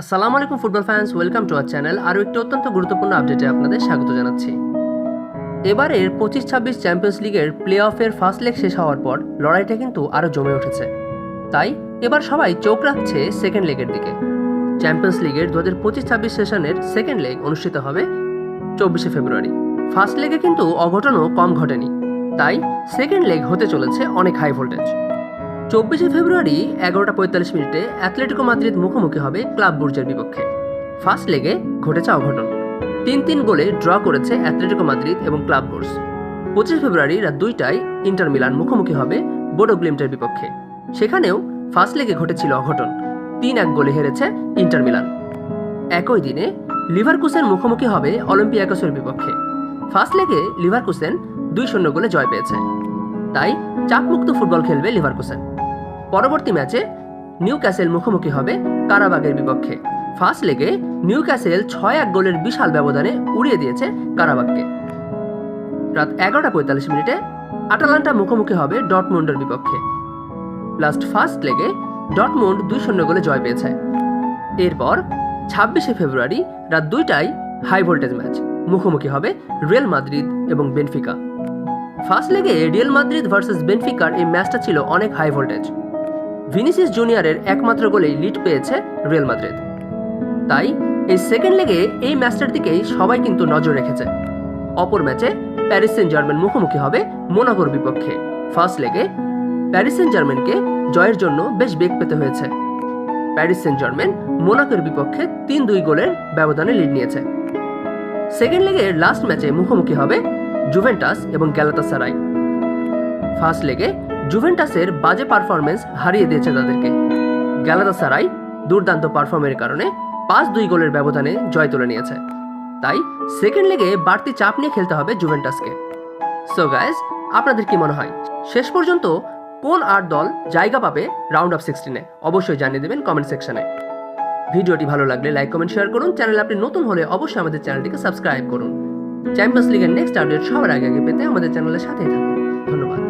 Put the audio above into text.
আসসালামু আলাইকুম football fans, welcome to our channel. আরও একটি অত্যন্ত গুরুত্বপূর্ণ আপডেটে আপনাদের স্বাগত জানাচ্ছি। এবারের 25-26 চ্যাম্পিয়ন্স লিগের প্লে অফের ফার্স্ট লেগ শেষ হওয়ার পর লড়াইটা কিন্তু আরও জমে উঠেছে। তাই এবার সবাই চোখ রাখছে সেকেন্ড লেগের দিকে। চ্যাম্পিয়ন্স লিগের 2025-26 সেশনের সেকেন্ড লেগ অনুষ্ঠিত হবে 24শে ফেব্রুয়ারি। ফার্স্ট লেগে কিন্তু অঘটনও কম ঘটেনি, তাই সেকেন্ড লেগ হতে চলেছে অনেক হাই ভোল্টেজ। 24শে ফেব্রুয়ারি 11:45 অ্যাথলেটিকো মাদ্রিদ মুখোমুখি হবে ক্লাব বুর্জের বিপক্ষে। ফার্স্ট লেগে ঘটেছে অঘটন, 3-3 গোলে ড্র করেছে অ্যাথলেটিকো মাদ্রিদ এবং ক্লাব বুর্জ। 25 ফেব্রুয়ারি রাত 2টায় ইন্টার মিলান মুখোমুখি হবে বোডো গ্লিমটের বিপক্ষে। সেখানেও ফার্স্ট লেগে ঘটেছিল অঘটন, 3-1 গোলে হেরেছে ইন্টার মিলান। একই দিনে লিভারকুসেন মুখোমুখি হবে অলিম্পিয়াকোসের বিপক্ষে। ফার্স্ট লেগে লিভারকুসেন 2-0 গোলে জয় পেয়েছে, তাই চাপমুক্ত ফুটবল খেলবে লিভারকুসেন। পরবর্তী ম্যাচে নিউক্যাসেল মুখোমুখি হবে কারাবাগের বিপক্ষে। ফার্স্ট লেগে নিউক্যাসেল 6-1 গোলের বিশাল ব্যবধানে উড়িয়ে দিয়েছে কারাবাগকে। রাত 11:45 আটালান্টা মুখোমুখি হবে ডর্টমুন্ডের বিপক্ষে। লাস্ট ফার্স্ট লেগে ডর্টমুন্ড 2-0 গোলে জয় পেয়েছে। এরপর 26শে ফেব্রুয়ারি রাত 2টায় হাই ভোল্টেজ ম্যাচ, মুখোমুখি হবে রিয়াল মাদ্রিদ এবং বেনফিকা। ফার্স্ট লেগে রিয়াল মাদ্রিদ ভার্সেস বেনফিকার এই ম্যাচটা ছিল অনেক হাই ভোল্টেজ। ভিনিসিয়াস জুনিয়রের একমাত্র গোলেই লিড পেয়েছে রিয়াল মাদ্রিদ, তাই এই সেকেন্ড লেগে এই ম্যাচটার দিকেই সবাই কিন্তু নজর রেখেছে। অপর ম্যাচে প্যারিস সেন্ট জার্মেন মুখোমুখি হবে মোনাকোর বিপক্ষে। ফার্স্ট লেগে প্যারিস সেন্ট জার্মেনকে জয়ের জন্য বেশ বেগ পেতে হয়েছে। প্যারিস সেন্ট জার্মেন মোনাকোর বিপক্ষে 3-2 গোলের ব্যবধানে লিড নিয়েছে। সেকেন্ড লেগের লাস্ট ম্যাচে মুখোমুখি হবে জুভেন্টাস এবং গ্যালাতাসারাই। ফার্স্ট লেগে জুভেন্টাসের বাজে পারফরমেন্স হারিয়ে দিয়েছে তাদেরকে। গ্যালাতাসারাই দুর্দান্ত পারফর্মের কারণে 5-2 গোলের ব্যবধানে জয় তুলে নিয়েছে। তাই সেকেন্ড লেগে বাড়তি চাপ নিয়ে খেলতে হবে জুভেন্টাসকে। সো গাইজ, আপনাদের কি মনে হয় শেষ পর্যন্ত কোন 8 দল জায়গা পাবে রাউন্ড অফ 16-এ? অবশ্যই জানিয়ে দেবেন কমেন্ট সেকশনে। ভিডিওটি ভালো লাগলে লাইক, কমেন্ট, শেয়ার করুন। চ্যানেলে আপনি নতুন হলে অবশ্যই আমাদের চ্যানেলটিকে সাবস্ক্রাইব করুন। চ্যাম্পিয়ন্স লিগের নেক্সট আপডেট সবার আগে পেতে আমাদের চ্যানেলের সাথেই থাকুন। ধন্যবাদ।